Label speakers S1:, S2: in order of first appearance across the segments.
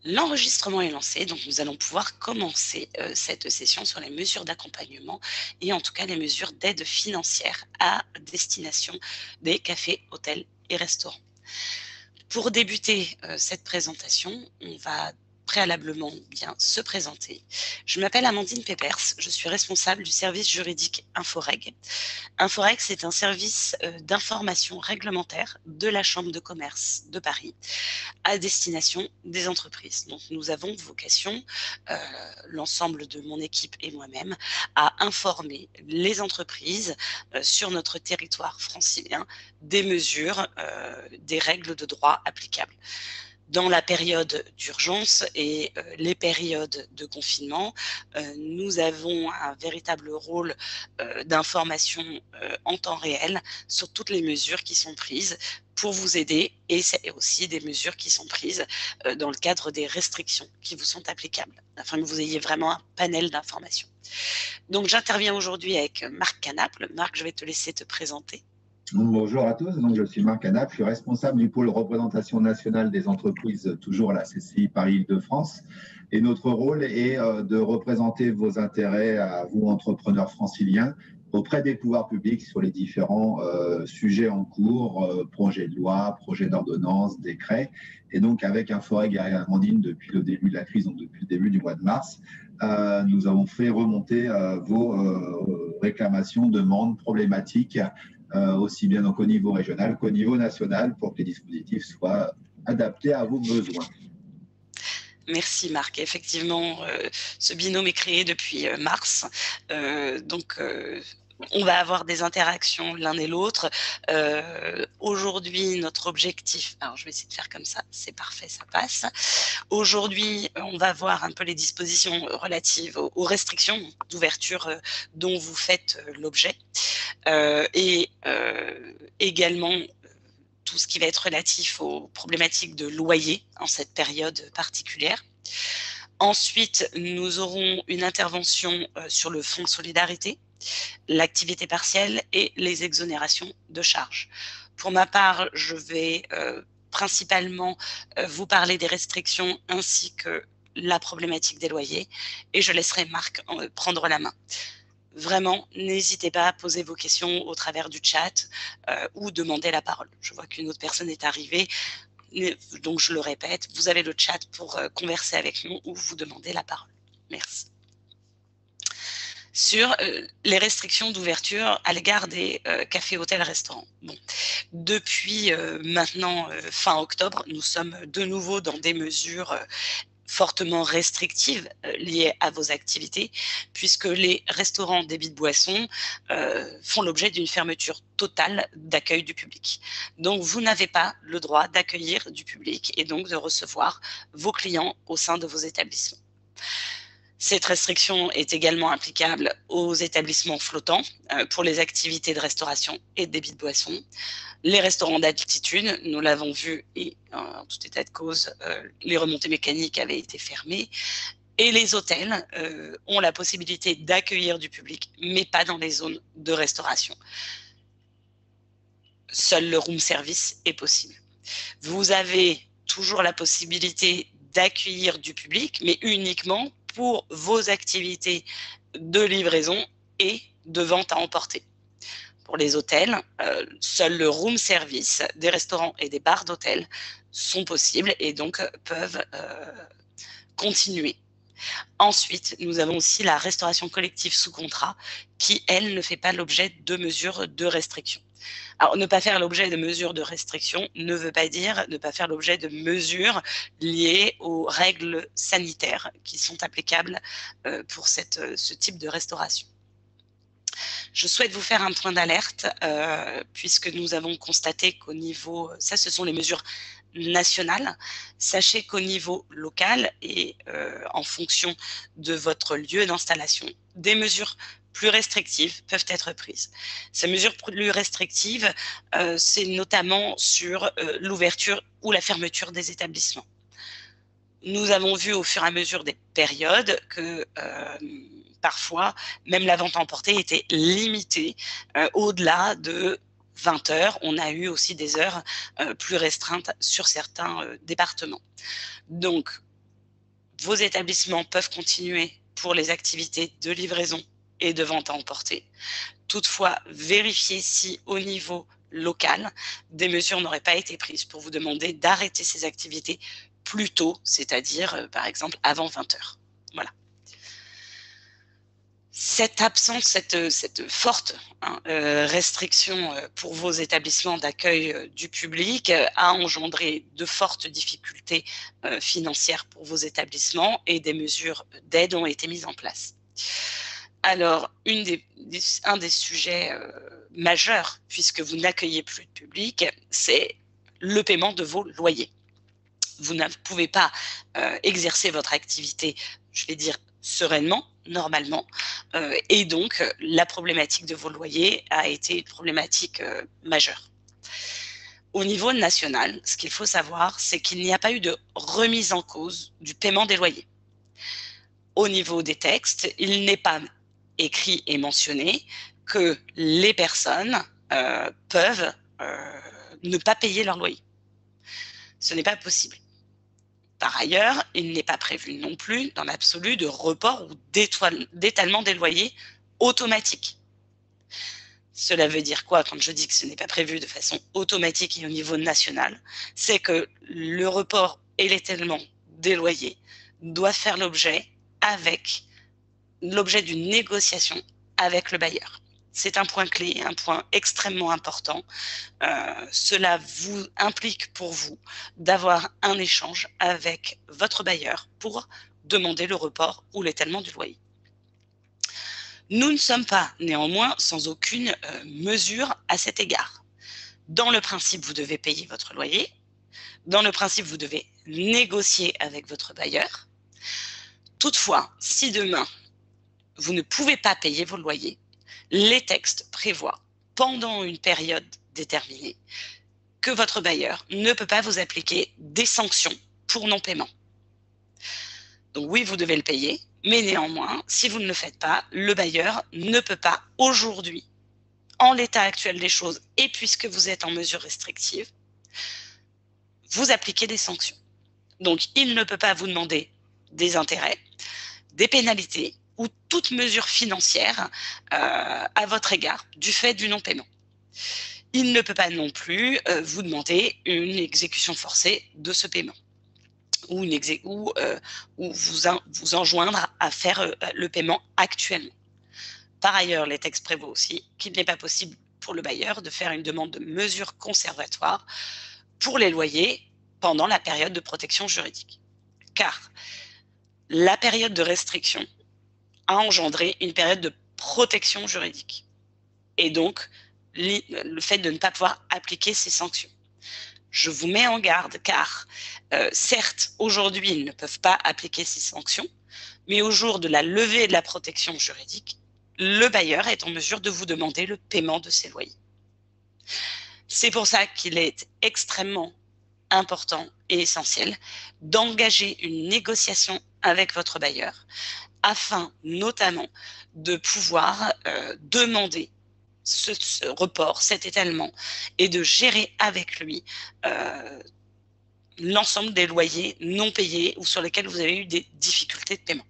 S1: L'enregistrement est lancé, donc nous allons pouvoir commencer cette session sur les mesures d'accompagnement et en tout cas les mesures d'aide financière à destination des cafés, hôtels et restaurants. Pour débuter cette présentation, on va préalablement bien se présenter. Je m'appelle Amandine Pepers, je suis responsable du service juridique Inforeg. Inforeg, c'est un service d'information réglementaire de la Chambre de commerce de Paris à destination des entreprises. Donc nous avons vocation, l'ensemble de mon équipe et moi-même, à informer les entreprises sur notre territoire francilien des mesures, des règles de droit applicables. Dans la période d'urgence et les périodes de confinement, nous avons un véritable rôle d'information en temps réel sur toutes les mesures qui sont prises pour vous aider, et c'est aussi des mesures qui sont prises dans le cadre des restrictions qui vous sont applicables, afin que vous ayez vraiment un panel d'informations. Donc j'interviens aujourd'hui avec Marc Canaple. Marc, je vais te laisser te présenter.
S2: Bonjour à tous, donc je suis Marc Canaple, je suis responsable du pôle représentation nationale des entreprises, toujours à la CCI Paris-Île-de-France. Et notre rôle est de représenter vos intérêts à vous, entrepreneurs franciliens, auprès des pouvoirs publics sur les différents sujets en cours, projets de loi, projets d'ordonnance, décrets. Et donc avec Inforeg et Amandine, depuis le début de la crise, donc depuis le début du mois de mars, nous avons fait remonter vos réclamations, demandes, problématiques, aussi bien donc au niveau régional qu'au niveau national, pour que les dispositifs soient adaptés à vos besoins.
S1: Merci Marc. Effectivement, ce binôme est créé depuis mars. On va avoir des interactions l'un et l'autre. Aujourd'hui, notre objectif, alors je vais essayer de faire comme ça, c'est parfait, ça passe. Aujourd'hui, on va voir un peu les dispositions relatives aux restrictions d'ouverture dont vous faites l'objet, et également tout ce qui va être relatif aux problématiques de loyer en cette période particulière. Ensuite, nous aurons une intervention sur le fonds de solidarité, l'activité partielle et les exonérations de charges. Pour ma part, je vais principalement vous parler des restrictions ainsi que la problématique des loyers, et je laisserai Marc prendre la main. Vraiment, n'hésitez pas à poser vos questions au travers du chat ou demander la parole. Je vois qu'une autre personne est arrivée, donc je le répète, vous avez le chat pour converser avec nous ou vous demander la parole. Merci. Sur les restrictions d'ouverture à l'égard des cafés, hôtels, restaurants. Bon. Depuis maintenant fin octobre, nous sommes de nouveau dans des mesures fortement restrictives liées à vos activités, puisque les restaurants débit de boissons font l'objet d'une fermeture totale d'accueil du public. Donc, vous n'avez pas le droit d'accueillir du public et donc de recevoir vos clients au sein de vos établissements. Cette restriction est également applicable aux établissements flottants pour les activités de restauration et de débit de boissons. Les restaurants d'altitude, nous l'avons vu, et en tout état de cause, les remontées mécaniques avaient été fermées. Et les hôtels ont la possibilité d'accueillir du public, mais pas dans les zones de restauration. Seul le room service est possible. Vous avez toujours la possibilité d'accueillir du public, mais uniquement pour vos activités de livraison et de vente à emporter. Pour les hôtels, seul le room service des restaurants et des bars d'hôtels sont possibles et donc peuvent continuer. Ensuite, nous avons aussi la restauration collective sous contrat qui, elle, ne fait pas l'objet de mesures de restriction. Alors, ne pas faire l'objet de mesures de restriction ne veut pas dire ne pas faire l'objet de mesures liées aux règles sanitaires qui sont applicables pour ce type de restauration. Je souhaite vous faire un point d'alerte puisque nous avons constaté qu'au niveau, ça ce sont les mesures nationales, sachez qu'au niveau local et en fonction de votre lieu d'installation, des mesures plus restrictives peuvent être prises. Ces mesures plus restrictives, c'est notamment sur l'ouverture ou la fermeture des établissements. Nous avons vu au fur et à mesure des périodes que parfois, même la vente emportée était limitée au-delà de 20 heures. On a eu aussi des heures plus restreintes sur certains départements. Donc, vos établissements peuvent continuer pour les activités de livraison et de vente à emporter. Toutefois, vérifiez si au niveau local, des mesures n'auraient pas été prises pour vous demander d'arrêter ces activités plus tôt, c'est-à-dire par exemple avant 20 h. Voilà. Cette absence, cette forte restriction pour vos établissements d'accueil du public a engendré de fortes difficultés financières pour vos établissements et des mesures d'aide ont été mises en place. Alors, un des sujets majeurs, puisque vous n'accueillez plus de public, c'est le paiement de vos loyers. Vous ne pouvez pas exercer votre activité, je vais dire, sereinement, normalement, et donc la problématique de vos loyers a été une problématique majeure. Au niveau national, ce qu'il faut savoir, c'est qu'il n'y a pas eu de remise en cause du paiement des loyers. Au niveau des textes, il n'est pas écrit et mentionné que les personnes peuvent ne pas payer leur loyer. Ce n'est pas possible. Par ailleurs, il n'est pas prévu non plus, dans l'absolu, de report ou d'étalement des loyers automatique. Cela veut dire quoi quand je dis que ce n'est pas prévu de façon automatique et au niveau national? C'est que le report et l'étalement des loyers doivent faire l'objet d'une négociation avec le bailleur. C'est un point clé, un point extrêmement important. Cela vous implique pour vous d'avoir un échange avec votre bailleur pour demander le report ou l'étalement du loyer. Nous ne sommes pas néanmoins sans aucune mesure à cet égard. Dans le principe, vous devez payer votre loyer. Dans le principe, vous devez négocier avec votre bailleur. Toutefois, si demain, vous ne pouvez pas payer vos loyers, les textes prévoient, pendant une période déterminée, que votre bailleur ne peut pas vous appliquer des sanctions pour non-paiement. Donc oui, vous devez le payer, mais néanmoins, si vous ne le faites pas, le bailleur ne peut pas aujourd'hui, en l'état actuel des choses, et puisque vous êtes en mesure restrictive, vous appliquer des sanctions. Donc il ne peut pas vous demander des intérêts, des pénalités, ou toute mesure financière à votre égard du fait du non-paiement. Il ne peut pas non plus vous demander une exécution forcée de ce paiement ou vous enjoindre à faire le paiement actuellement. Par ailleurs, les textes prévoient aussi qu'il n'est pas possible pour le bailleur de faire une demande de mesure conservatoire pour les loyers pendant la période de protection juridique. Car la période de restriction a engendré une période de protection juridique. Et donc, le fait de ne pas pouvoir appliquer ces sanctions. Je vous mets en garde car, certes, aujourd'hui, ils ne peuvent pas appliquer ces sanctions, mais au jour de la levée de la protection juridique, le bailleur est en mesure de vous demander le paiement de ses loyers. C'est pour ça qu'il est extrêmement important et essentiel d'engager une négociation avec votre bailleur afin notamment de pouvoir demander ce report, cet étalement et de gérer avec lui l'ensemble des loyers non payés ou sur lesquels vous avez eu des difficultés de paiement.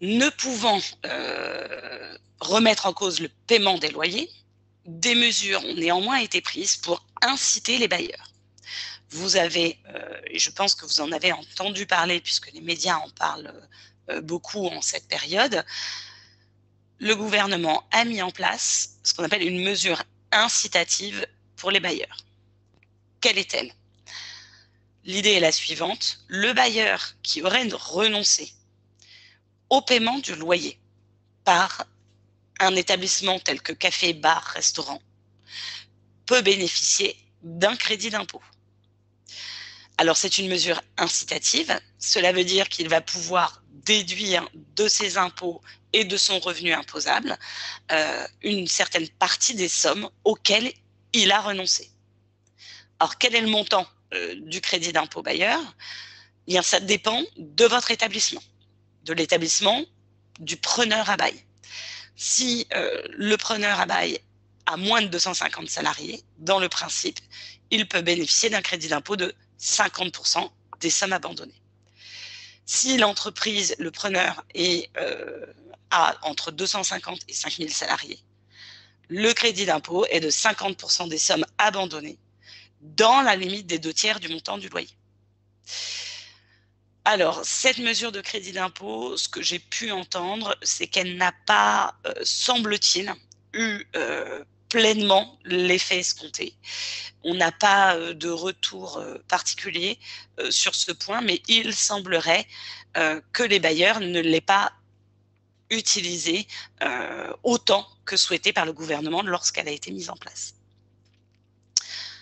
S1: Ne pouvant remettre en cause le paiement des loyers, des mesures ont néanmoins été prises pour inciter les bailleurs. Vous avez, et je pense que vous en avez entendu parler puisque les médias en parlent beaucoup en cette période, le gouvernement a mis en place ce qu'on appelle une mesure incitative pour les bailleurs. Quelle est-elle? L'idée est la suivante, le bailleur qui aurait renoncé au paiement du loyer par un établissement tel que café, bar, restaurant peut bénéficier d'un crédit d'impôt. Alors, c'est une mesure incitative. Cela veut dire qu'il va pouvoir déduire de ses impôts et de son revenu imposable une certaine partie des sommes auxquelles il a renoncé. Alors, quel est le montant du crédit d'impôt bailleur? Eh bien, ça dépend de votre établissement, de l'établissement du preneur à bail. Si le preneur à bail a moins de 250 salariés, dans le principe, il peut bénéficier d'un crédit d'impôt de 50% des sommes abandonnées. Si l'entreprise, le preneur, a entre 250 et 5000 salariés, le crédit d'impôt est de 50% des sommes abandonnées dans la limite des 2/3 du montant du loyer. Alors, cette mesure de crédit d'impôt, ce que j'ai pu entendre, c'est qu'elle n'a pas, semble-t-il, eu pleinement l'effet escompté. On n'a pas de retour particulier sur ce point, mais il semblerait que les bailleurs ne l'aient pas utilisée autant que souhaité par le gouvernement lorsqu'elle a été mise en place.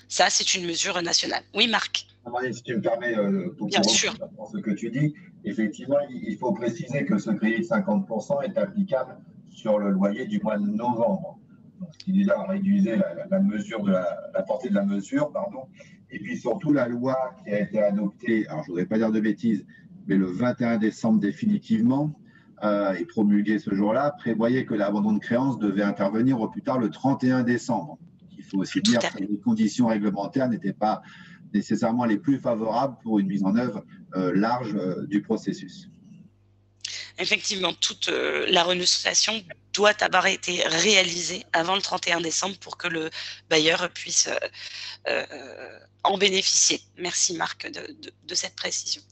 S1: Ça, c'est une mesure nationale. Oui, Marc?
S2: Si tu me permets, pour
S1: Bien sûr.
S2: ce que tu dis, effectivement, il faut préciser que ce crédit de 50% est applicable sur le loyer du mois de novembre. Donc, ce qui déjà réduisait la portée de la mesure, pardon. Et puis surtout, la loi qui a été adoptée, alors je ne voudrais pas dire de bêtises, mais le 21 décembre définitivement, et promulguée ce jour-là, prévoyait que l'abandon de créance devait intervenir au plus tard le 31 décembre. Il faut aussi dire que les conditions réglementaires n'étaient pas nécessairement les plus favorables pour une mise en œuvre large du processus.
S1: Effectivement, toute la renégociation doit avoir été réalisée avant le 31 décembre pour que le bailleur puisse en bénéficier. Merci Marc de cette précision.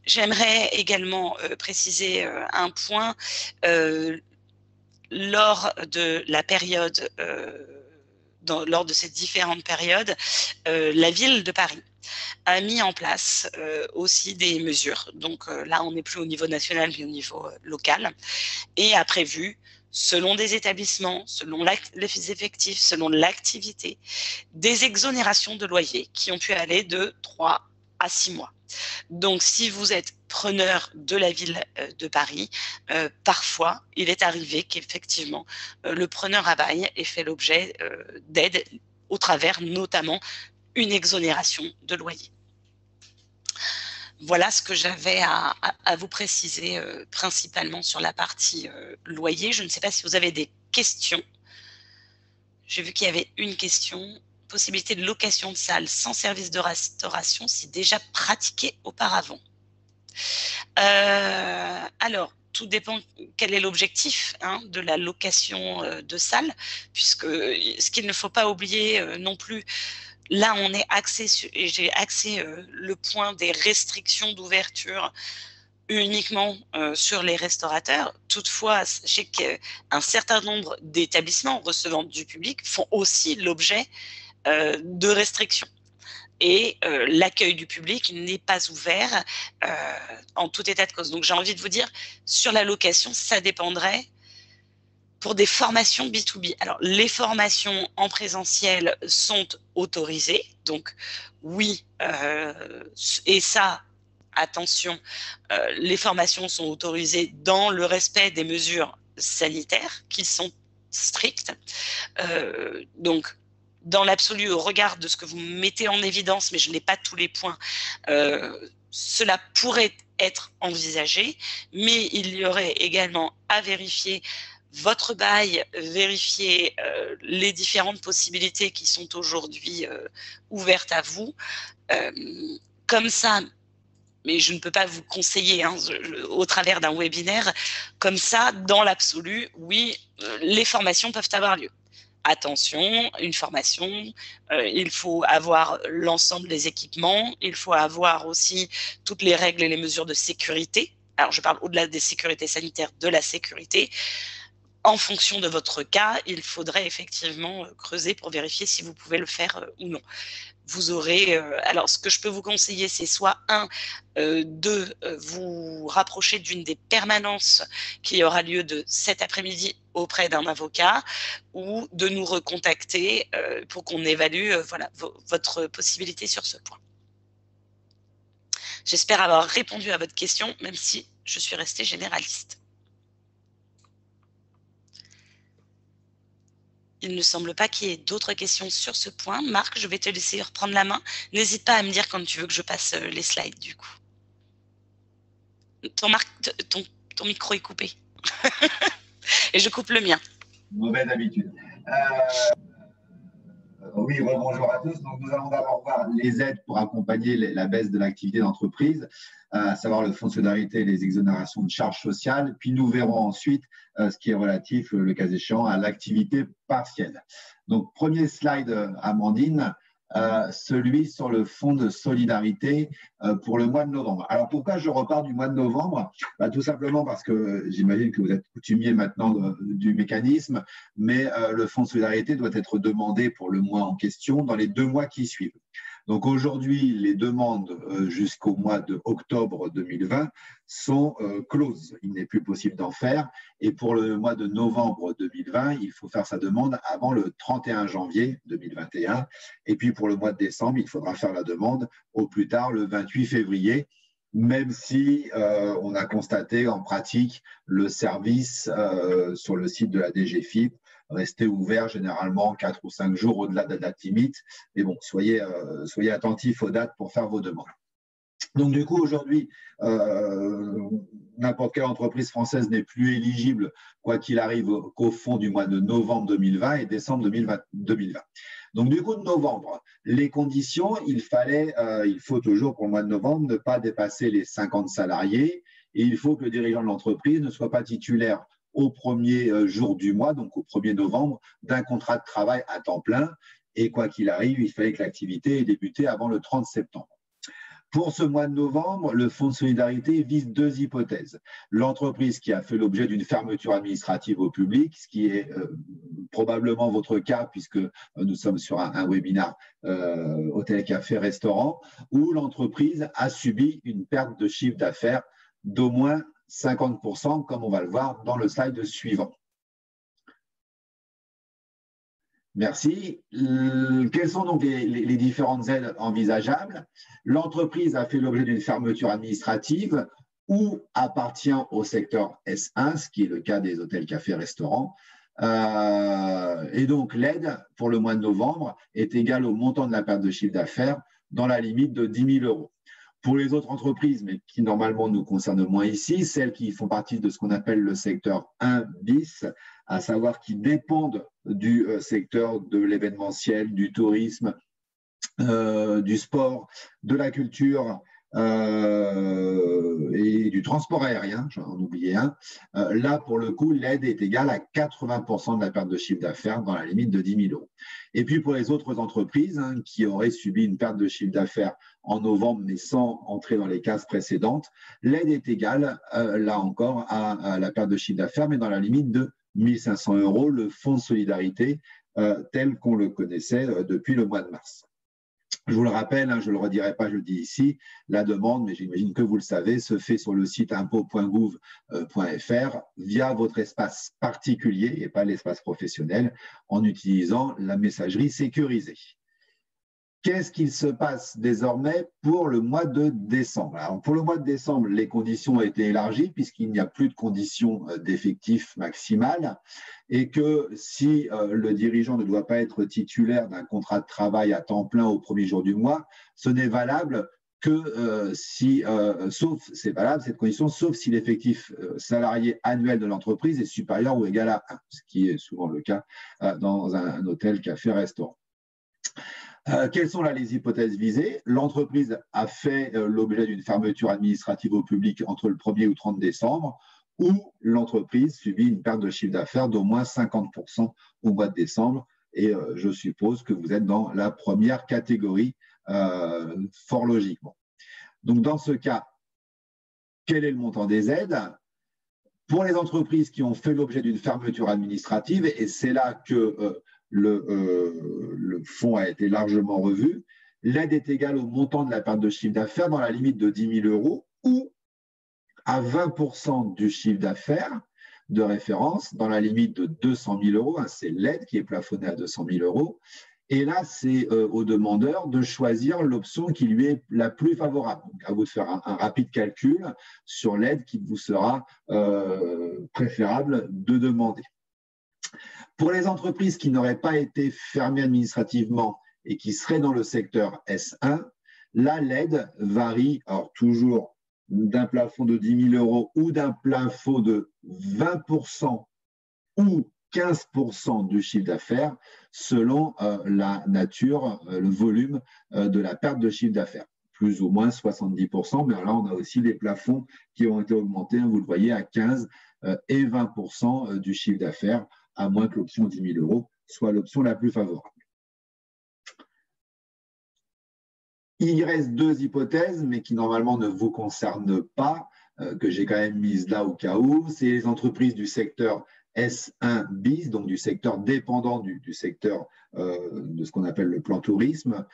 S1: J'aimerais également préciser un point. Lors de la période, lors de ces différentes périodes, la ville de Paris a mis en place aussi des mesures. Donc là, on n'est plus au niveau national, mais au niveau local, et a prévu, selon des établissements, selon les effectifs, selon l'activité, des exonérations de loyer qui ont pu aller de 3 à 6 mois. Donc, si vous êtes preneur de la ville de Paris, parfois, il est arrivé qu'effectivement, le preneur à bail ait fait l'objet d'aide au travers notamment une exonération de loyer. Voilà ce que j'avais à vous préciser principalement sur la partie loyer. Je ne sais pas si vous avez des questions. J'ai vu qu'il y avait une question. Possibilité de location de salle sans service de restauration si déjà pratiqué auparavant. Alors, tout dépend quel est l'objectif de la location de salle, puisque ce qu'il ne faut pas oublier non plus, là on est axé et j'ai axé le point des restrictions d'ouverture uniquement sur les restaurateurs. Toutefois, sachez qu'un certain nombre d'établissements recevant du public font aussi l'objet de restrictions. Et l'accueil du public n'est pas ouvert en tout état de cause. Donc j'ai envie de vous dire, sur la location, ça dépendrait pour des formations B2B. Alors les formations en présentiel sont autorisées, donc oui, et ça, attention, les formations sont autorisées dans le respect des mesures sanitaires qui sont strictes. Donc dans l'absolu, au regard de ce que vous mettez en évidence, mais je n'ai pas tous les points, cela pourrait être envisagé, mais il y aurait également à vérifier votre bail, vérifier les différentes possibilités qui sont aujourd'hui ouvertes à vous. Comme ça, mais je ne peux pas vous conseiller au travers d'un webinaire, comme ça, dans l'absolu, oui, les formations peuvent avoir lieu. Attention, une formation, il faut avoir l'ensemble des équipements, il faut avoir aussi toutes les règles et les mesures de sécurité. Alors, je parle au-delà des sécurités sanitaires, de la sécurité. En fonction de votre cas, il faudrait effectivement creuser pour vérifier si vous pouvez le faire ou non. Vous aurez, alors ce que je peux vous conseiller, c'est soit de vous rapprocher d'une des permanences qui aura lieu de cet après-midi auprès d'un avocat, ou de nous recontacter pour qu'on évalue voilà, votre possibilité sur ce point. J'espère avoir répondu à votre question, même si je suis restée généraliste. Il ne semble pas qu'il y ait d'autres questions sur ce point. Marc, je vais te laisser reprendre la main. N'hésite pas à me dire quand tu veux que je passe les slides, du coup. Ton micro est coupé. Et je coupe le mien.
S2: Mauvaise habitude. Oui, bonjour à tous. Donc, nous allons d'abord voir les aides pour accompagner la baisse de l'activité d'entreprise, à savoir le fonds de solidarité et les exonérations de charges sociales. Puis nous verrons ensuite ce qui est relatif, le cas échéant, à l'activité partielle. Donc, premier slide, Amandine. Celui sur le fonds de solidarité pour le mois de novembre. Alors pourquoi je repars du mois de novembre? Tout simplement parce que j'imagine que vous êtes coutumier maintenant du mécanisme, mais le fonds de solidarité doit être demandé pour le mois en question dans les 2 mois qui suivent. Donc aujourd'hui, les demandes jusqu'au mois de octobre 2020 sont closes. Il n'est plus possible d'en faire. Et pour le mois de novembre 2020, il faut faire sa demande avant le 31 janvier 2021. Et puis pour le mois de décembre, il faudra faire la demande au plus tard le 28 février, même si on a constaté en pratique le service sur le site de la DGFiP rester ouvert généralement 4 ou 5 jours au-delà de la date limite. Mais bon, soyez attentifs aux dates pour faire vos demandes. Donc du coup, aujourd'hui, n'importe quelle entreprise française n'est plus éligible, quoi qu'il arrive, qu'au fond du mois de novembre 2020 et décembre 2020. Donc du coup, de novembre, les conditions, il faut toujours pour le mois de novembre ne pas dépasser les 50 salariés et il faut que le dirigeant de l'entreprise ne soit pas titulaire au premier jour du mois, donc au 1er novembre, d'un contrat de travail à temps plein. Et quoi qu'il arrive, il fallait que l'activité ait débuté avant le 30 septembre. Pour ce mois de novembre, le Fonds de solidarité vise 2 hypothèses. L'entreprise qui a fait l'objet d'une fermeture administrative au public, ce qui est probablement votre cas puisque nous sommes sur un webinaire hôtel, café, restaurant, où l'entreprise a subi une perte de chiffre d'affaires d'au moins 50%, comme on va le voir dans le slide suivant. Merci. Quelles sont donc les différentes aides envisageables? L'entreprise a fait l'objet d'une fermeture administrative ou appartient au secteur S1, ce qui est le cas des hôtels, cafés, restaurants. Et donc, l'aide pour le mois de novembre est égale au montant de la perte de chiffre d'affaires dans la limite de 10 000 €. Pour les autres entreprises, mais qui normalement nous concernent moins ici, celles qui font partie de ce qu'on appelle le secteur 1 bis, à savoir qui dépendent du secteur de l'événementiel, du tourisme, du sport, de la culture et du transport aérien, j'en oubliais un. Là, pour le coup, l'aide est égale à 80% de la perte de chiffre d'affaires dans la limite de 10 000 €. Et puis pour les autres entreprises qui auraient subi une perte de chiffre d'affaires en novembre, mais sans entrer dans les cases précédentes, l'aide est égale, là encore, à la perte de chiffre d'affaires, mais dans la limite de 1 500 €, le fonds de solidarité tel qu'on le connaissait depuis le mois de mars. Je vous le rappelle, je ne le redirai pas, je le dis ici, la demande, mais j'imagine que vous le savez, se fait sur le site impôts.gouv.fr via votre espace particulier et pas l'espace professionnel en utilisant la messagerie sécurisée. Qu'est-ce qu'il se passe désormais pour le mois de décembre? Alors, pour le mois de décembre, les conditions ont été élargies puisqu'il n'y a plus de conditions d'effectif maximal et que si le dirigeant ne doit pas être titulaire d'un contrat de travail à temps plein au premier jour du mois, ce n'est valable que c'est valable cette condition, sauf si l'effectif salarié annuel de l'entreprise est supérieur ou égal à 1, ce qui est souvent le cas dans un hôtel, café, restaurant. Quelles sont là les hypothèses visées? L'entreprise a fait l'objet d'une fermeture administrative au public entre le 1er ou 30 décembre, ou l'entreprise subit une perte de chiffre d'affaires d'au moins 50% au mois de décembre. Et je suppose que vous êtes dans la première catégorie, fort logiquement. Donc, dans ce cas, quel est le montant des aides? Pour les entreprises qui ont fait l'objet d'une fermeture administrative, et c'est là que le fonds a été largement revu, l'aide est égale au montant de la perte de chiffre d'affaires dans la limite de 10 000 € ou à 20% du chiffre d'affaires de référence dans la limite de 200 000 €. C'est l'aide qui est plafonnée à 200 000 €. Et là, c'est au demandeur de choisir l'option qui lui est la plus favorable. Donc, à vous de faire un rapide calcul sur l'aide qui vous sera préférable de demander. Pour les entreprises qui n'auraient pas été fermées administrativement et qui seraient dans le secteur S1, là, l'aide varie, alors toujours d'un plafond de 10 000 € ou d'un plafond de 20% ou 15% du chiffre d'affaires selon la nature, le volume de la perte de chiffre d'affaires. Plus ou moins 70%, mais là, on a aussi des plafonds qui ont été augmentés, hein, vous le voyez, à 15 et 20% du chiffre d'affaires, à moins que l'option 10 000 € soit l'option la plus favorable. Il reste deux hypothèses, mais qui normalement ne vous concernent pas, que j'ai quand même mises là au cas où. C'est les entreprises du secteur S1 bis, donc du secteur dépendant du secteur de ce qu'on appelle le plan tourisme,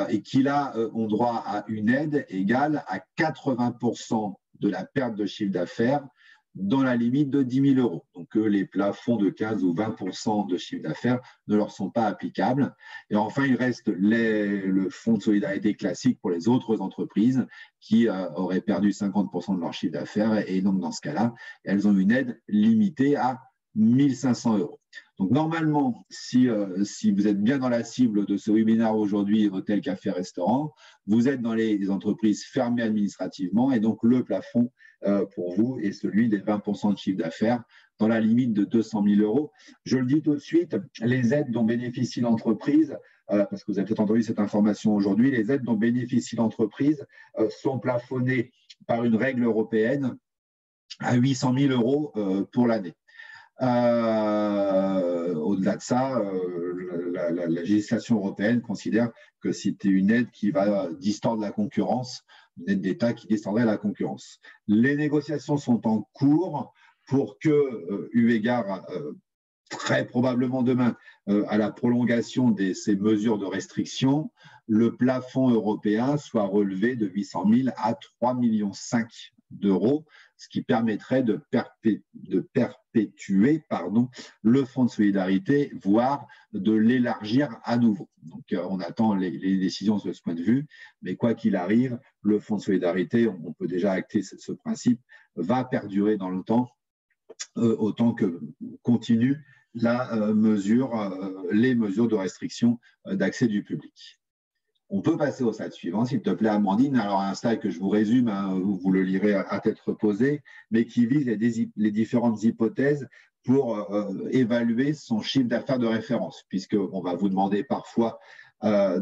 S2: et qui là ont droit à une aide égale à 80% de la perte de chiffre d'affaires dans la limite de 10 000 €. Donc, les plafonds de 15 ou 20% de chiffre d'affaires ne leur sont pas applicables. Et enfin, il reste le fonds de solidarité classique pour les autres entreprises qui auraient perdu 50% de leur chiffre d'affaires. Et donc, dans ce cas-là, elles ont une aide limitée à 1 500 €. Donc, normalement, si vous êtes bien dans la cible de ce webinaire aujourd'hui, hôtel, café, restaurant, vous êtes dans les entreprises fermées administrativement et donc le plafond pour vous est celui des 20% de chiffre d'affaires dans la limite de 200 000 €. Je le dis tout de suite, les aides dont bénéficie l'entreprise, parce que vous avez peut-être entendu cette information aujourd'hui, les aides dont bénéficie l'entreprise sont plafonnées par une règle européenne à 800 000 € pour l'année. Au-delà de ça, la législation européenne considère que c'était une aide qui va distordre la concurrence, une aide d'État qui distordrait la concurrence. Les négociations sont en cours pour que, eu égard très probablement demain à la prolongation de ces mesures de restriction, le plafond européen soit relevé de 800 000 à 3,5 millions d'euros, ce qui permettrait de perpétuer le fonds de solidarité, voire de l'élargir à nouveau. Donc, on attend les décisions de ce point de vue, mais quoi qu'il arrive, le fonds de solidarité, on peut déjà acter ce principe, va perdurer dans le temps, autant que continuent les mesures de restriction d'accès du public. On peut passer au slide suivant, s'il te plaît, Amandine. Alors, un slide que je vous résume, hein, vous le lirez à tête reposée, mais qui vise les différentes hypothèses pour évaluer son chiffre d'affaires de référence, puisqu'on va vous demander parfois de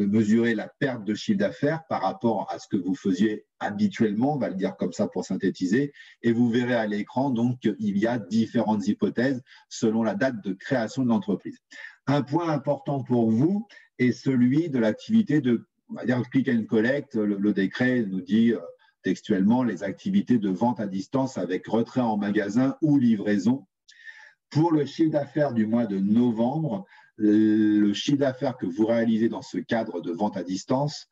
S2: mesurer la perte de chiffre d'affaires par rapport à ce que vous faisiez habituellement, on va le dire comme ça pour synthétiser, et vous verrez à l'écran donc qu'il y a différentes hypothèses selon la date de création de l'entreprise. Un point important pour vous est celui de l'activité de, on va dire, click and collect. Le décret nous dit textuellement les activités de vente à distance avec retrait en magasin ou livraison. Pour le chiffre d'affaires du mois de novembre, le chiffre d'affaires que vous réalisez dans ce cadre de vente à distance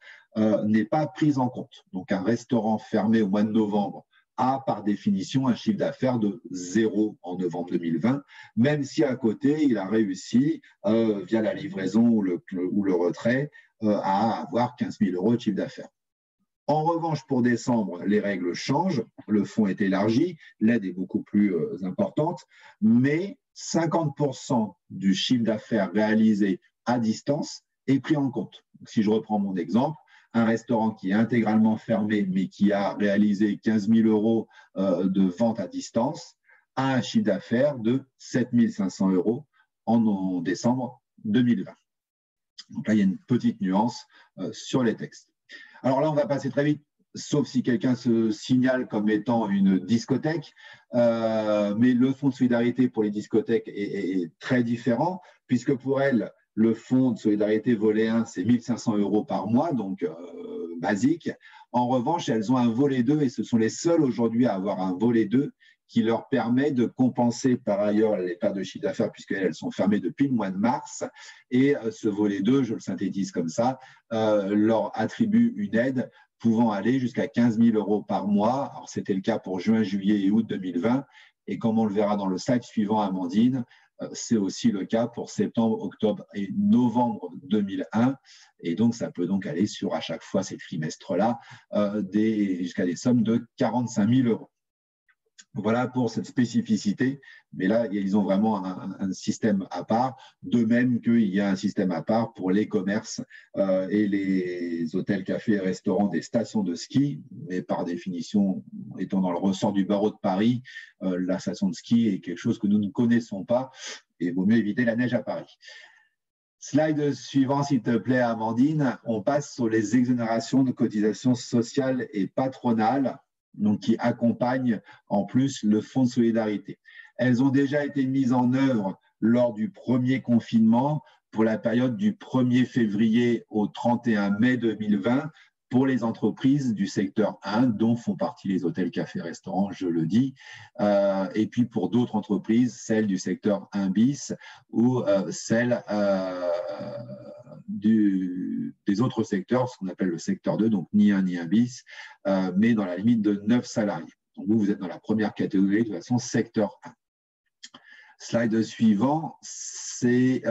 S2: n'est pas pris en compte. Donc, un restaurant fermé au mois de novembre a par définition un chiffre d'affaires de 0 en novembre 2020, même si à côté, il a réussi, via la livraison ou le retrait, à avoir 15 000 € de chiffre d'affaires. En revanche, pour décembre, les règles changent, le fonds est élargi, l'aide est beaucoup plus importante, mais 50% du chiffre d'affaires réalisé à distance est pris en compte. Si je reprends mon exemple, un restaurant qui est intégralement fermé, mais qui a réalisé 15 000 € de vente à distance, a un chiffre d'affaires de 7 500 € en décembre 2020. Donc là, il y a une petite nuance sur les textes. Alors là, on va passer très vite, sauf si quelqu'un se signale comme étant une discothèque, mais le fonds de solidarité pour les discothèques est très différent, puisque pour elles, le fonds de solidarité volet 1, c'est 1 500 € par mois, donc basique. En revanche, elles ont un volet 2 et ce sont les seules aujourd'hui à avoir un volet 2 qui leur permet de compenser par ailleurs les pertes de chiffre d'affaires puisqu'elles sont fermées depuis le mois de mars. Et ce volet 2, je le synthétise comme ça, leur attribue une aide pouvant aller jusqu'à 15 000 € par mois. Alors, c'était le cas pour juin, juillet et août 2020. Et comme on le verra dans le slide suivant, Amandine, c'est aussi le cas pour septembre, octobre et novembre 2001. Et donc, ça peut donc aller sur, à chaque fois, ces trimestres-là, jusqu'à des sommes de 45 000 €. Voilà pour cette spécificité. Mais là, ils ont vraiment un système à part, de même qu'il y a un système à part pour les commerces et les hôtels, cafés et restaurants des stations de ski. Mais par définition, étant dans le ressort du barreau de Paris, la station de ski est quelque chose que nous ne connaissons pas et il vaut mieux éviter la neige à Paris. Slide suivant, s'il te plaît, Amandine. On passe sur les exonérations de cotisations sociales et patronales, donc qui accompagnent en plus le Fonds de solidarité. Elles ont déjà été mises en œuvre lors du premier confinement pour la période du 1er février au 31 mai 2020 pour les entreprises du secteur 1, dont font partie les hôtels, cafés, restaurants, je le dis, et puis pour d'autres entreprises, celles du secteur 1 bis ou celles des autres secteurs, ce qu'on appelle le secteur 2, donc ni 1 ni 1 bis, mais dans la limite de 9 salariés. Donc vous êtes dans la première catégorie, de toute façon, secteur 1. Slide suivant, c'est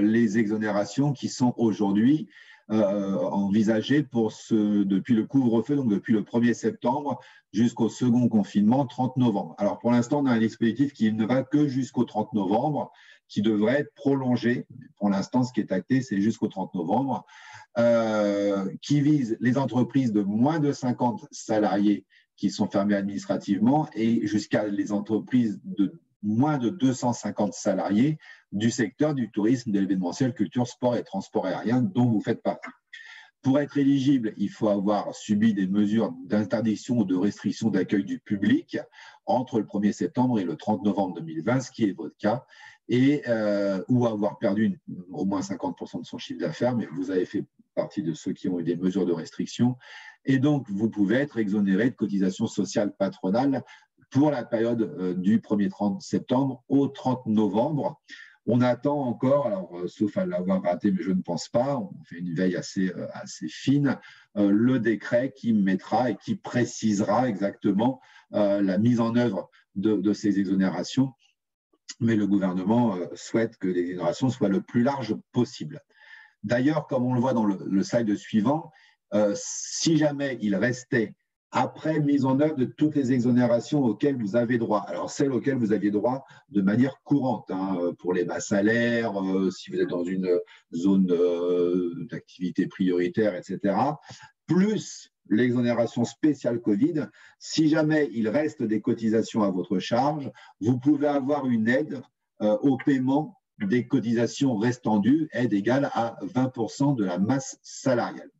S2: les exonérations qui sont aujourd'hui envisagées depuis le couvre-feu, donc depuis le 1er septembre jusqu'au second confinement, 30 novembre. Alors pour l'instant, on a un dispositif qui ne va que jusqu'au 30 novembre, qui devrait être prolongé. Pour l'instant, ce qui est acté, c'est jusqu'au 30 novembre, qui vise les entreprises de moins de 50 salariés qui sont fermées administrativement et jusqu'à les entreprises de moins de 250 salariés du secteur du tourisme, de l'événementiel, culture, sport et transport aérien dont vous faites partie. Pour être éligible, il faut avoir subi des mesures d'interdiction ou de restriction d'accueil du public entre le 1er septembre et le 30 novembre 2020, ce qui est votre cas, et, ou avoir perdu au moins 50% de son chiffre d'affaires, mais vous avez fait partie de ceux qui ont eu des mesures de restriction. Et donc, vous pouvez être exonéré de cotisations sociales patronales pour la période du 1er 30 septembre au 30 novembre. On attend encore, alors sauf à l'avoir raté, mais je ne pense pas, on fait une veille assez fine, le décret qui mettra et qui précisera exactement la mise en œuvre de ces exonérations. Mais le gouvernement souhaite que l'exonération soit le plus large possible. D'ailleurs, comme on le voit dans le slide suivant, si jamais il restait après mise en œuvre de toutes les exonérations auxquelles vous avez droit. Alors, celles auxquelles vous aviez droit de manière courante, pour les bas salaires, si vous êtes dans une zone d'activité prioritaire, etc., plus l'exonération spéciale Covid, si jamais il reste des cotisations à votre charge, vous pouvez avoir une aide au paiement des cotisations restant dues, aide égale à 20% de la masse salariale.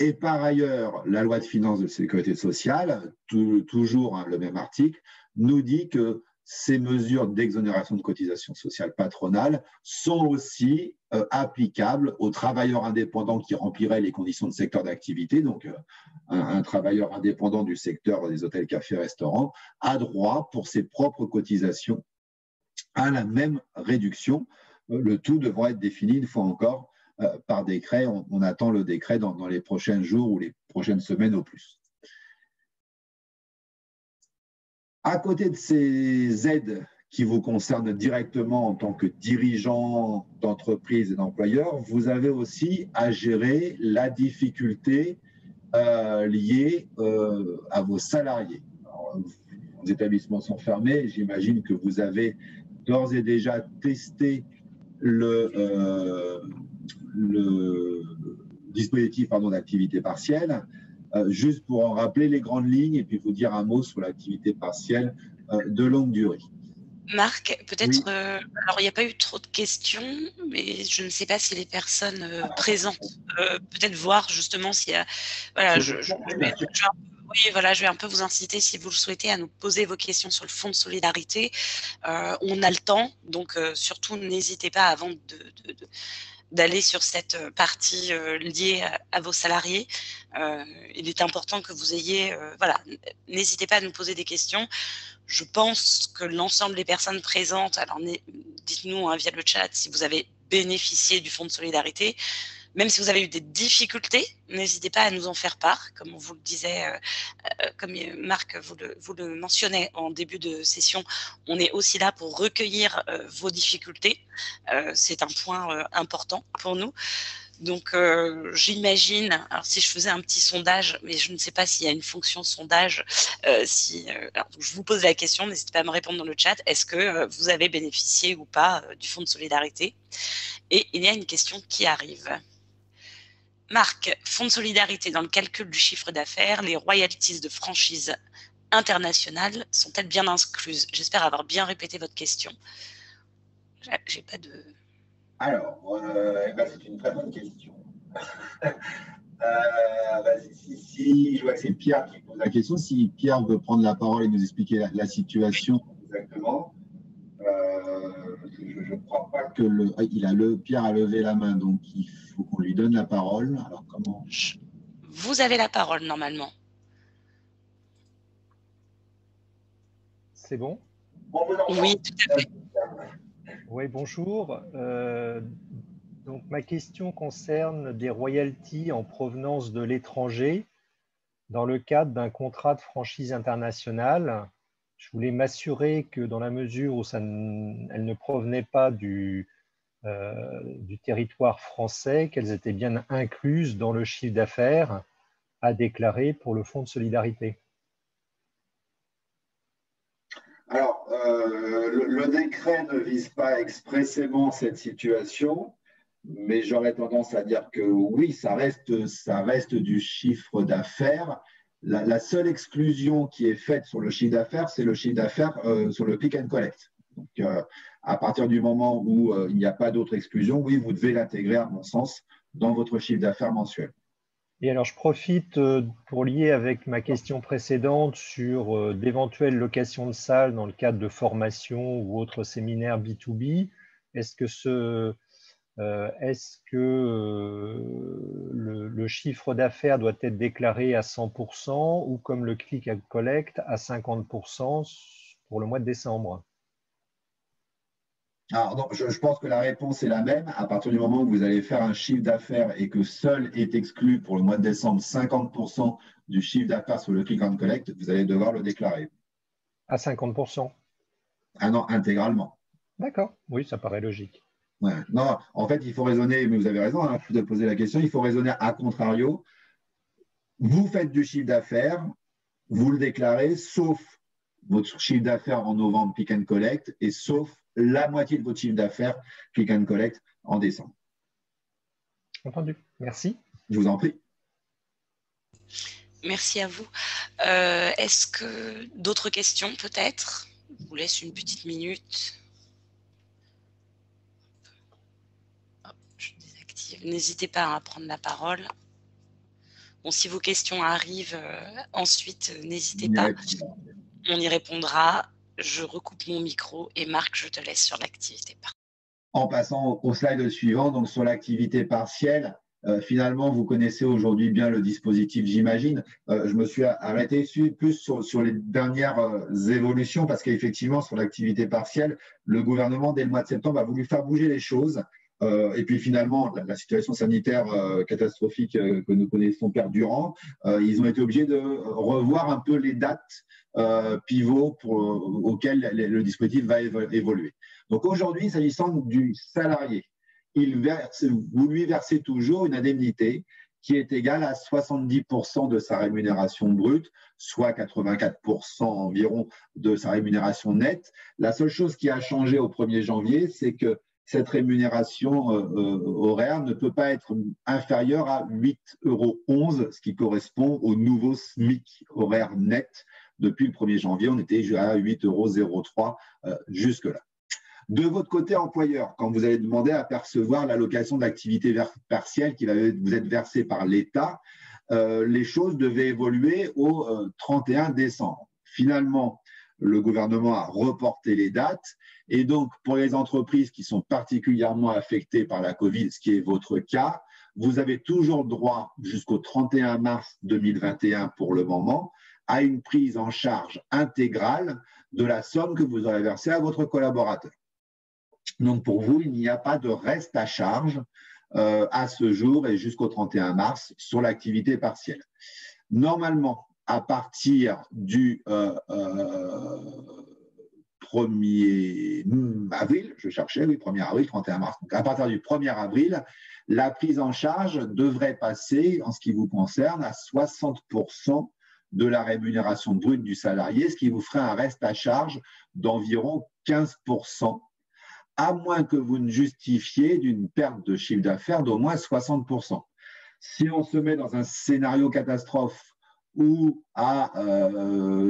S2: Et par ailleurs, la loi de finances de sécurité sociale, toujours le même article, nous dit que ces mesures d'exonération de cotisations sociales patronales sont aussi applicables aux travailleurs indépendants qui rempliraient les conditions de secteur d'activité. Donc, un travailleur indépendant du secteur des hôtels, cafés, restaurants a droit pour ses propres cotisations à la même réduction. Le tout devra être défini une fois encore par décret. On attend le décret dans les prochains jours ou les prochaines semaines au plus. À côté de ces aides qui vous concernent directement en tant que dirigeant d'entreprise et d'employeur, vous avez aussi à gérer la difficulté liée à vos salariés. Alors, les établissements sont fermés, j'imagine que vous avez d'ores et déjà testé le dispositif d'activité partielle, juste pour en rappeler les grandes lignes et puis vous dire un mot sur l'activité partielle de longue durée.
S1: Marc, peut-être,
S2: oui.
S1: Alors il n'y a pas eu trop de questions, mais je ne sais pas si les personnes présentes, peut-être voir justement s'il y a… Voilà, je vais un peu vous inciter, si vous le souhaitez, à nous poser vos questions sur le fonds de solidarité. On a le temps, donc surtout n'hésitez pas avant d'aller sur cette partie liée à vos salariés. Il est important que vous ayez… n'hésitez pas à nous poser des questions. Je pense que l'ensemble des personnes présentes, alors dites-nous via le chat si vous avez bénéficié du fonds de solidarité. Même si vous avez eu des difficultés, n'hésitez pas à nous en faire part. Comme on vous le disait, comme Marc vous le mentionnait en début de session, on est aussi là pour recueillir vos difficultés. C'est un point important pour nous. Donc, j'imagine, alors si je faisais un petit sondage, mais je ne sais pas s'il y a une fonction sondage, alors, je vous pose la question, n'hésitez pas à me répondre dans le chat, est-ce que vous avez bénéficié ou pas du Fonds de solidarité? Et il y a une question qui arrive. Marc, Fonds de solidarité, dans le calcul du chiffre d'affaires, les royalties de franchise internationale sont-elles bien incluses? J'espère avoir bien répété votre question. J'ai pas de...
S2: Alors, c'est une très bonne question. Je vois que c'est Pierre qui pose la question. Si Pierre veut prendre la parole et nous expliquer la situation exactement, je ne crois pas que Pierre a levé la main, donc il faut qu'on lui donne la parole. Alors comment?
S1: Vous avez la parole normalement.
S3: C'est bon?
S1: Oui, tout à fait.
S3: Oui, bonjour. Donc, ma question concerne des royalties en provenance de l'étranger dans le cadre d'un contrat de franchise internationale. Je voulais m'assurer que dans la mesure où elles ne provenaient pas du territoire français, qu'elles étaient bien incluses dans le chiffre d'affaires à déclarer pour le Fonds de solidarité.
S2: Alors, le décret ne vise pas expressément cette situation, mais j'aurais tendance à dire que oui, ça reste du chiffre d'affaires. La seule exclusion qui est faite sur le chiffre d'affaires, c'est le chiffre d'affaires sur le click and collect. Donc, à partir du moment où il n'y a pas d'autre exclusion, oui, vous devez l'intégrer, à mon sens, dans votre chiffre d'affaires mensuel.
S3: Et alors, je profite pour lier avec ma question précédente sur d'éventuelles locations de salles dans le cadre de formations ou autres séminaires B2B. Est-ce que le chiffre d'affaires doit être déclaré à 100% ou comme le click and collect à 50% pour le mois de décembre?
S2: Alors, non, je pense que la réponse est la même. À partir du moment où vous allez faire un chiffre d'affaires et que seul est exclu pour le mois de décembre 50% du chiffre d'affaires sur le click and collect, vous allez devoir le déclarer.
S3: À 50%?
S2: Ah non, intégralement.
S3: D'accord, oui, ça paraît logique.
S2: Ouais. Non, en fait, il faut raisonner, mais vous avez raison de poser la question, il faut raisonner à contrario. Vous faites du chiffre d'affaires, vous le déclarez, sauf votre chiffre d'affaires en novembre click and collect et sauf la moitié de votre chiffre d'affaires click and collect en décembre.
S3: Entendu. Merci.
S2: Je vous en prie.
S1: Merci à vous. Est-ce que d'autres questions peut-être? Je vous laisse une petite minute. Hop, je désactive. N'hésitez pas à prendre la parole. Bon, si vos questions arrivent ensuite, n'hésitez pas. On y répondra. Je recoupe mon micro et Marc, je te laisse sur l'activité partielle.
S2: En passant au slide suivant, donc sur l'activité partielle, finalement, vous connaissez aujourd'hui bien le dispositif, j'imagine. Je me suis arrêté plus sur les dernières évolutions parce qu'effectivement, sur l'activité partielle, le gouvernement, dès le mois de septembre, a voulu faire bouger les choses. Et puis finalement, la situation sanitaire catastrophique que nous connaissons perdurant, ils ont été obligés de revoir un peu les dates pivots auxquelles le dispositif va évoluer. Donc aujourd'hui, s'agissant du salarié, vous lui versez toujours une indemnité qui est égale à 70% de sa rémunération brute, soit 84% environ de sa rémunération nette. La seule chose qui a changé au 1er janvier, c'est que cette rémunération horaire ne peut pas être inférieure à 8,11 €, ce qui correspond au nouveau SMIC horaire net. Depuis le 1er janvier, on était à 8,03 € jusque-là. De votre côté employeur, quand vous allez demander à percevoir l'allocation d'activité partielle qui va vous être versée par l'État, les choses devaient évoluer au 31 décembre. Finalement, le gouvernement a reporté les dates et donc pour les entreprises qui sont particulièrement affectées par la Covid, ce qui est votre cas, vous avez toujours droit jusqu'au 31 mars 2021 pour le moment à une prise en charge intégrale de la somme que vous aurez versée à votre collaborateur. Donc, pour vous, il n'y a pas de reste à charge à ce jour et jusqu'au 31 mars sur l'activité partielle. Normalement, à partir du 1er avril, je cherchais, oui, 1er avril, 31 mars. Donc, à partir du 1er avril, la prise en charge devrait passer, en ce qui vous concerne, à 60% de la rémunération brute du salarié, ce qui vous ferait un reste à charge d'environ 15%, à moins que vous ne justifiez d'une perte de chiffre d'affaires d'au moins 60%. Si on se met dans un scénario catastrophe où, à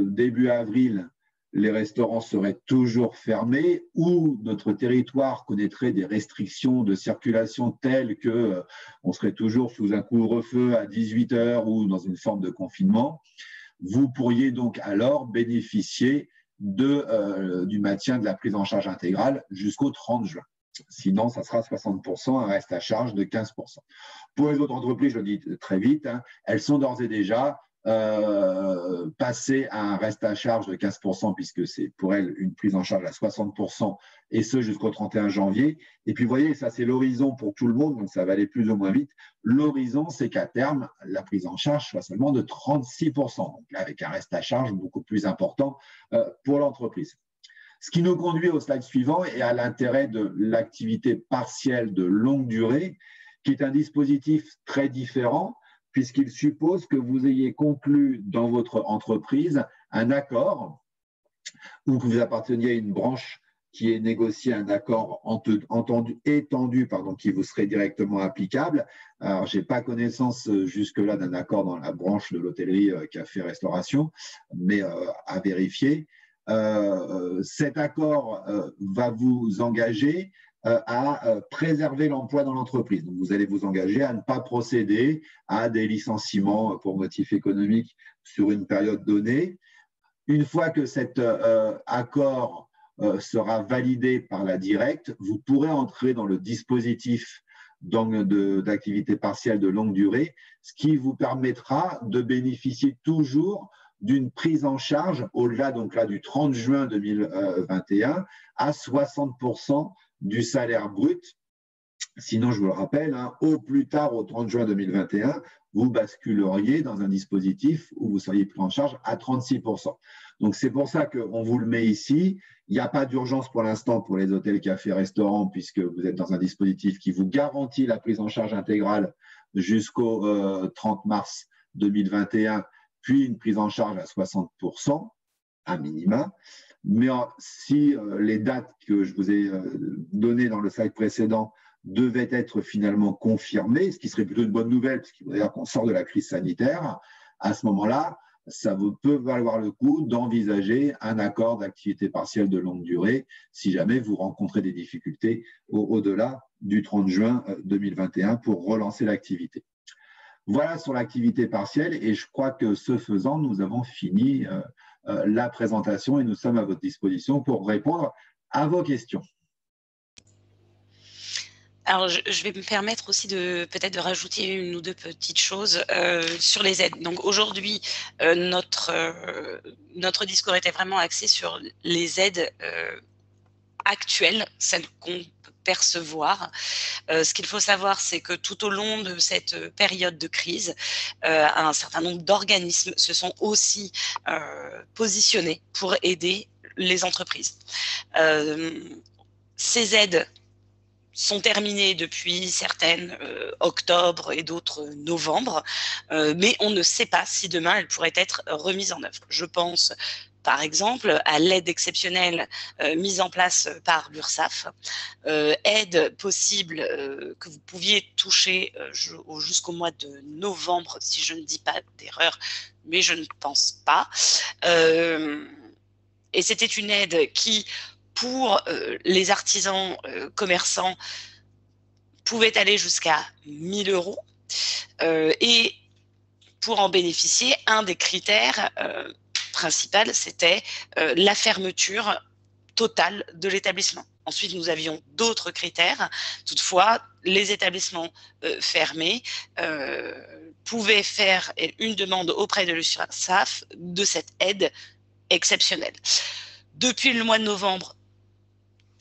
S2: début avril, les restaurants seraient toujours fermés, ou notre territoire connaîtrait des restrictions de circulation telles qu'on serait toujours sous un couvre-feu à 18 heures ou dans une forme de confinement, vous pourriez donc alors bénéficier du maintien de la prise en charge intégrale jusqu'au 30 juin. Sinon, ça sera 60%, un reste à charge de 15%. Pour les autres entreprises, je le dis très vite, elles sont d'ores et déjà passer à un reste à charge de 15%, puisque c'est pour elles une prise en charge à 60%, et ce jusqu'au 31 janvier. Et puis, vous voyez, ça, c'est l'horizon pour tout le monde, donc ça va aller plus ou moins vite. L'horizon, c'est qu'à terme, la prise en charge soit seulement de 36%, donc là, avec un reste à charge beaucoup plus important pour l'entreprise. Ce qui nous conduit au slide suivant et à l'intérêt de l'activité partielle de longue durée, qui est un dispositif très différent, puisqu'il suppose que vous ayez conclu dans votre entreprise un accord ou que vous apparteniez à une branche qui ait négocié un accord étendu, qui vous serait directement applicable. Alors, je n'ai pas connaissance jusque-là d'un accord dans la branche de l'hôtellerie, café, restauration, mais à vérifier. Cet accord va vous engager à préserver l'emploi dans l'entreprise. Donc, vous allez vous engager à ne pas procéder à des licenciements pour motif économique sur une période donnée. Une fois que cet accord sera validé par la directe, vous pourrez entrer dans le dispositif d'activité partielle de longue durée, ce qui vous permettra de bénéficier toujours d'une prise en charge au-delà donc là du 30 juin 2021 à 60% du salaire brut. Sinon, je vous le rappelle, au plus tard au 30 juin 2021, vous basculeriez dans un dispositif où vous seriez pris en charge à 36%. Donc, c'est pour ça qu'on vous le met ici. Il n'y a pas d'urgence pour l'instant pour les hôtels, cafés, restaurants, puisque vous êtes dans un dispositif qui vous garantit la prise en charge intégrale jusqu'au 30 mars 2021, puis une prise en charge à 60%, à minima. Mais si les dates que je vous ai données dans le slide précédent devaient être finalement confirmées, ce qui serait plutôt une bonne nouvelle, puisqu'il faut d'ailleurs qu'on sort de la crise sanitaire, à ce moment-là, ça vous peut valoir le coup d'envisager un accord d'activité partielle de longue durée si jamais vous rencontrez des difficultés au-delà du 30 juin 2021 pour relancer l'activité. Voilà sur l'activité partielle et je crois que ce faisant, nous avons fini la présentation et nous sommes à votre disposition pour répondre à vos questions.
S1: Alors, je vais me permettre aussi peut-être de rajouter une ou deux petites choses sur les aides. Donc aujourd'hui, notre discours était vraiment axé sur les aides actuelles, celles qu'on peut percevoir. Ce qu'il faut savoir, c'est que tout au long de cette période de crise, un certain nombre d'organismes se sont aussi positionnés pour aider les entreprises. Ces aides sont terminées depuis certaines octobre et d'autres novembre, mais on ne sait pas si demain elles pourraient être remises en œuvre. Je pense par exemple à l'aide exceptionnelle mise en place par l'URSSAF, aide possible que vous pouviez toucher jusqu'au mois de novembre, si je ne dis pas d'erreur, mais je ne pense pas. Et c'était une aide qui, pour les artisans commerçants, pouvait aller jusqu'à 1 000 €. Et pour en bénéficier, un des critères principaux, c'était la fermeture totale de l'établissement. Ensuite, nous avions d'autres critères. Toutefois, les établissements fermés pouvaient faire une demande auprès de l'URSSAF de cette aide exceptionnelle. Depuis le mois de novembre,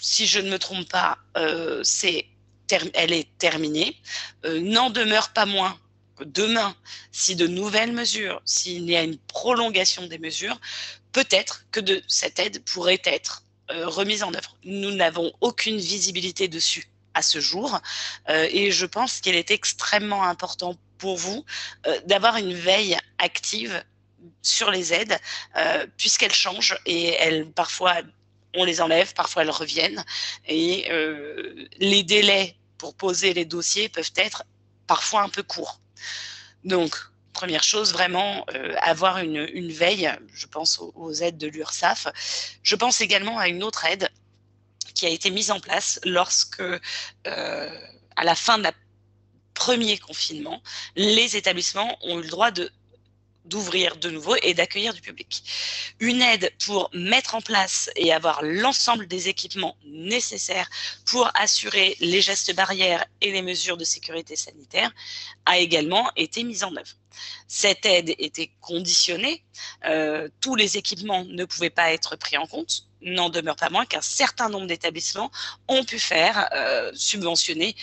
S1: si je ne me trompe pas, elle est terminée. N'en demeure pas moins que demain, si de nouvelles mesures, s'il y a une prolongation des mesures, peut-être que cette aide pourrait être remises en œuvre. Nous n'avons aucune visibilité dessus à ce jour et je pense qu'il est extrêmement important pour vous d'avoir une veille active sur les aides puisqu'elles changent et parfois on les enlève, parfois elles reviennent et les délais pour poser les dossiers peuvent être parfois un peu courts. Donc, première chose, vraiment avoir une veille, je pense aux aides de l'URSSAF. Je pense également à une autre aide qui a été mise en place lorsque, à la fin de la premier confinement, les établissements ont eu le droit d'ouvrir de nouveau et d'accueillir du public. Une aide pour mettre en place et avoir l'ensemble des équipements nécessaires pour assurer les gestes barrières et les mesures de sécurité sanitaire a également été mise en œuvre. Cette aide était conditionnée, tous les équipements ne pouvaient pas être pris en compte, n'en demeure pas moins qu'un certain nombre d'établissements ont pu faire subventionner.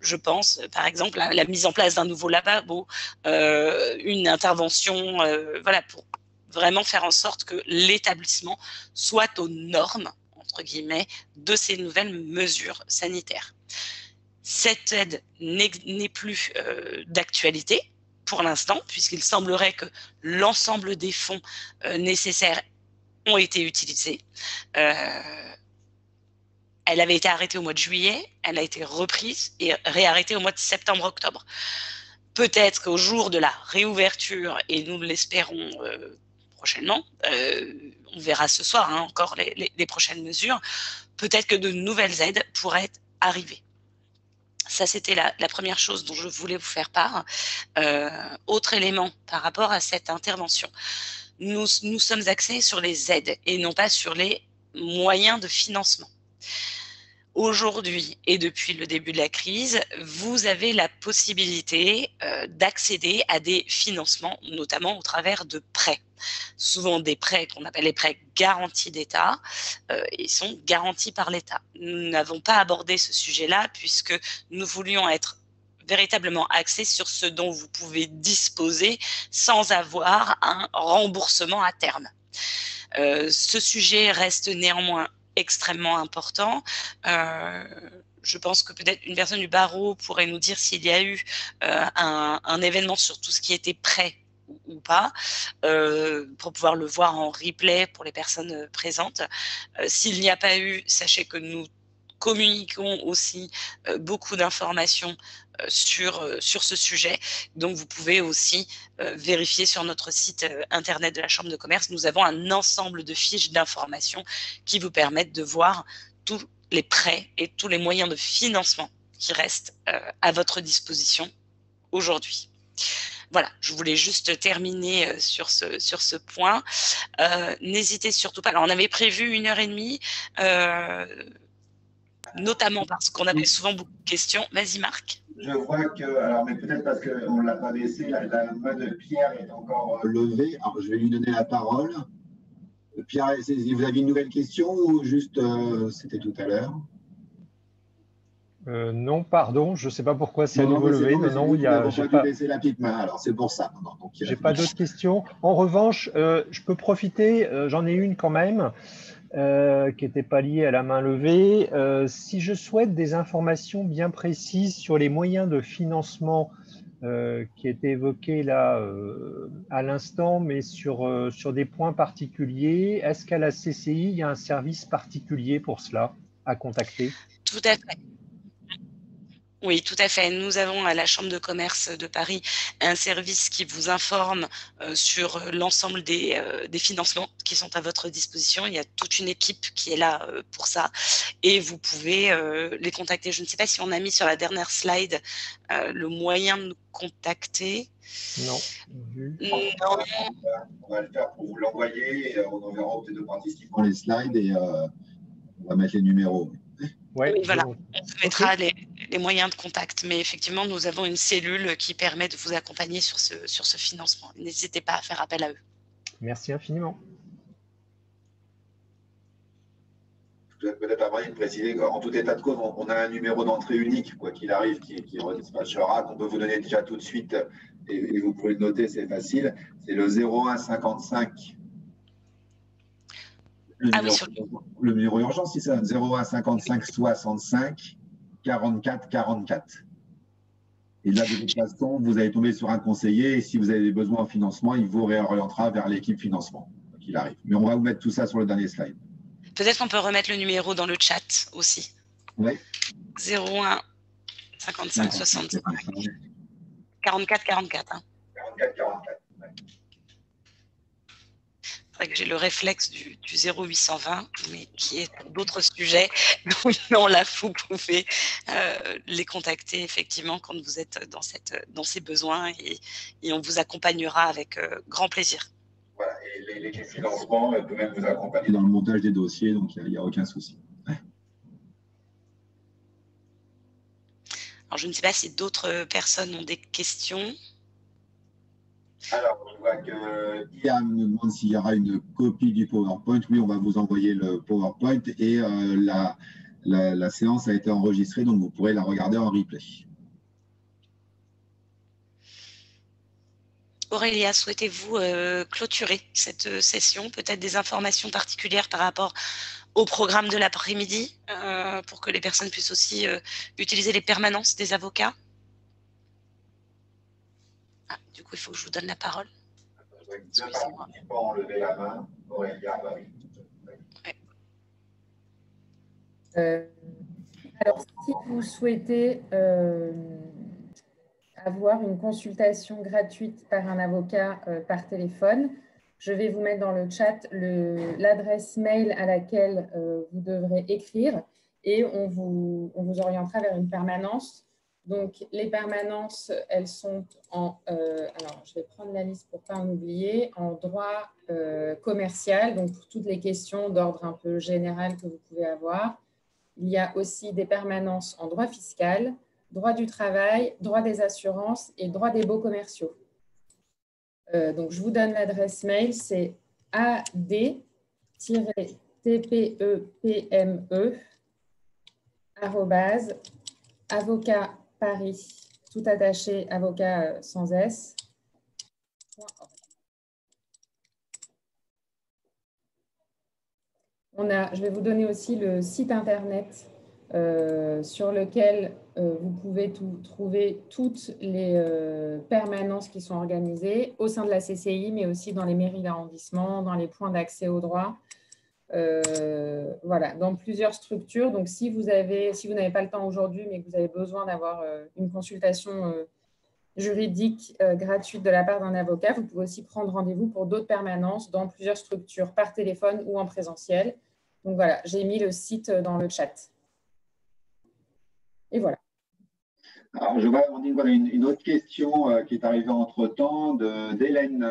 S1: Je pense, par exemple, à la mise en place d'un nouveau lavabo, une intervention, voilà, pour vraiment faire en sorte que l'établissement soit aux normes, entre guillemets, de ces nouvelles mesures sanitaires. Cette aide n'est plus d'actualité pour l'instant, puisqu'il semblerait que l'ensemble des fonds nécessaires ont été utilisés. Elle avait été arrêtée au mois de juillet, elle a été reprise et réarrêtée au mois de septembre-octobre. Peut-être qu'au jour de la réouverture, et nous l'espérons prochainement, on verra ce soir encore les prochaines mesures, peut-être que de nouvelles aides pourraient arriver. Ça, c'était la première chose dont je voulais vous faire part. Autre élément par rapport à cette intervention. Nous sommes axés sur les aides et non pas sur les moyens de financement. Aujourd'hui et depuis le début de la crise, vous avez la possibilité d'accéder à des financements, notamment au travers de prêts. Souvent des prêts qu'on appelle les prêts garantis d'État, ils sont garantis par l'État. Nous n'avons pas abordé ce sujet-là puisque nous voulions être véritablement axés sur ce dont vous pouvez disposer sans avoir un remboursement à terme. Ce sujet reste néanmoins extrêmement important. Je pense que peut-être une personne du barreau pourrait nous dire s'il y a eu un événement sur tout ce qui était prêt ou pas, pour pouvoir le voir en replay pour les personnes présentes. S'il n'y a pas eu, sachez que nous communiquons aussi beaucoup d'informations sur ce sujet. Donc, vous pouvez aussi vérifier sur notre site internet de la Chambre de commerce. Nous avons un ensemble de fiches d'informations qui vous permettent de voir tous les prêts et tous les moyens de financement qui restent à votre disposition aujourd'hui. Voilà, je voulais juste terminer sur ce point. N'hésitez surtout pas. Alors, on avait prévu 1h30, notamment parce qu'on avait souvent beaucoup de questions. Vas-y, Marc.
S2: Je vois que, alors, mais peut-être parce qu'on ne l'a pas laissé, la main de Pierre est encore levée. Alors, je vais lui donner la parole. Pierre, vous avez une nouvelle question ou juste c'était tout à l'heure?
S3: Non, pardon, je ne sais pas pourquoi c'est à nouveau levé.
S2: Non, il n'y a pas dû laisser la petite main, alors c'est pour ça.
S3: Je n'ai pas d'autres questions. En revanche, je peux profiter, j'en ai une quand même, qui n'était pas liée à la main levée. Si je souhaite des informations bien précises sur les moyens de financement qui étaient évoqués là à l'instant, mais sur des points particuliers, est-ce qu'à la CCI, il y a un service particulier pour cela à contacter?
S1: Tout à fait. Oui, tout à fait. Nous avons à la Chambre de commerce de Paris un service qui vous informe sur l'ensemble des financements qui sont à votre disposition. Il y a toute une équipe qui est là pour ça et vous pouvez les contacter. Je ne sais pas si on a mis sur la dernière slide le moyen de nous contacter.
S3: Non.
S2: Non. On va le faire pour vous l'envoyer. On enverra aux deux participants les slides et on va mettre les numéros.
S1: Ouais, oui, voilà, on vous mettra les moyens de contact. Mais effectivement, nous avons une cellule qui permet de vous accompagner sur ce financement. N'hésitez pas à faire appel à eux.
S3: Merci infiniment.
S2: Peut-être après de préciser qu'en tout état de cause, on a un numéro d'entrée unique, quoi qu'il arrive, qui redispatchera, qu'on peut vous donner déjà tout de suite, et vous pouvez le noter, c'est facile. C'est le 01 55.
S1: Ah oui,
S2: Le numéro urgence, c'est ça, 01 55 65 44 44. Et là, de toute façon, vous allez tomber sur un conseiller et si vous avez des besoins en financement, il vous réorientera vers l'équipe financement, qu'il arrive. Mais on va vous mettre tout ça sur le dernier slide.
S1: Peut-être qu'on peut remettre le numéro dans le chat aussi.
S2: Oui.
S1: 01 55 65 44 44. Hein.
S2: 44 44. Ouais.
S1: C'est vrai que j'ai le réflexe du 0820, mais qui est pour d'autres sujets. Donc, non, là, vous pouvez les contacter effectivement quand vous êtes dans ces besoins et on vous accompagnera avec grand plaisir.
S2: Voilà, et l'équipe financement peut même vous accompagner dans le montage des dossiers, donc il n'y a aucun souci.
S1: Alors, je ne sais pas si d'autres personnes ont des questions.
S2: Alors, je vois que Ian me demande s'il y aura une copie du PowerPoint. Oui, on va vous envoyer le PowerPoint et la séance a été enregistrée, donc vous pourrez la regarder en replay.
S1: Aurélia, souhaitez-vous clôturer cette session? Peut-être des informations particulières par rapport au programme de l'après-midi pour que les personnes puissent aussi utiliser les permanences des avocats? Ah, du coup, il faut que je vous donne la parole.
S2: Excusez-moi. Enlever la main. Aurélia, bah oui.
S4: Alors, si vous souhaitez avoir une consultation gratuite par un avocat par téléphone, je vais vous mettre dans le chat l'adresse mail à laquelle vous devrez écrire et on vous orientera vers une permanence. Donc, les permanences, elles sont en… alors, je vais prendre la liste pour ne pas en oublier. En droit commercial, donc pour toutes les questions d'ordre un peu général que vous pouvez avoir. Il y a aussi des permanences en droit fiscal, droit du travail, droit des assurances et droit des baux commerciaux. Donc, je vous donne l'adresse mail, c'est ad-tpepme @avocat tout attaché, avocat sans S. Je vais vous donner aussi le site internet sur lequel vous pouvez trouver toutes les permanences qui sont organisées au sein de la CCI, mais aussi dans les mairies d'arrondissement, dans les points d'accès au droit, voilà, dans plusieurs structures. Donc, si vous n'avez pas le temps aujourd'hui, mais que vous avez besoin d'avoir une consultation juridique gratuite de la part d'un avocat, vous pouvez aussi prendre rendez-vous pour d'autres permanences dans plusieurs structures, par téléphone ou en présentiel. Donc voilà, j'ai mis le site dans le chat. Et voilà.
S2: Alors, je vois, Amandine, voilà une autre question qui est arrivée entre-temps d'Hélène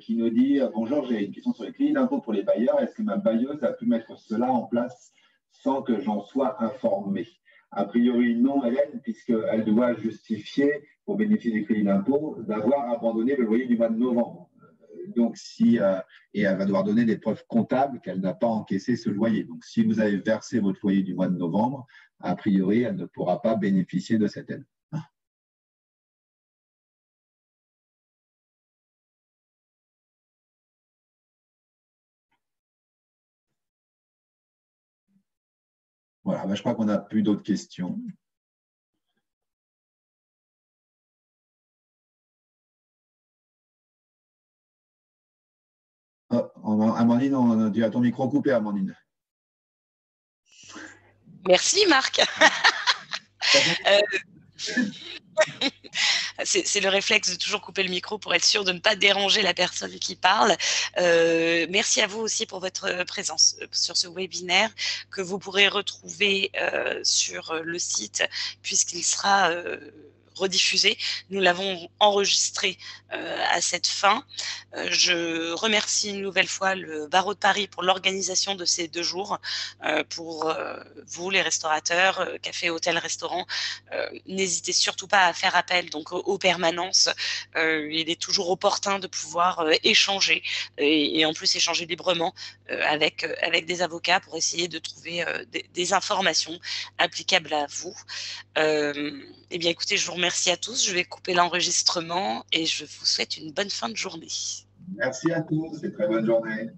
S2: qui nous dit « Bonjour, j'ai une question sur les crédits d'impôt pour les bailleurs. Est-ce que ma bailleuse a pu mettre cela en place sans que j'en sois informée ?» A priori, non, Hélène, puisqu'elle doit justifier, pour bénéficier des crédits d'impôt, d'avoir abandonné le loyer du mois de novembre. Donc, et elle va devoir donner des preuves comptables qu'elle n'a pas encaissé ce loyer. Donc, si vous avez versé votre loyer du mois de novembre, a priori, elle ne pourra pas bénéficier de cette aide. Voilà, je crois qu'on n'a plus d'autres questions. Oh, Amandine, tu as ton micro coupé, Amandine.
S1: Merci, Marc. C'est le réflexe de toujours couper le micro pour être sûr de ne pas déranger la personne qui parle. Merci à vous aussi pour votre présence sur ce webinaire que vous pourrez retrouver sur le site puisqu'il sera rediffusé. Nous l'avons enregistré à cette fin. Je remercie une nouvelle fois le Barreau de Paris pour l'organisation de ces 2 jours. Pour vous, les restaurateurs, cafés, hôtels, restaurants, n'hésitez surtout pas à faire appel donc aux permanences. Il est toujours opportun de pouvoir échanger et en plus échanger librement avec des avocats pour essayer de trouver des informations applicables à vous. Eh bien, écoutez, je vous remercie à tous. Je vais couper l'enregistrement et je vous souhaite une bonne fin de journée.
S2: Merci à tous et très bonne journée.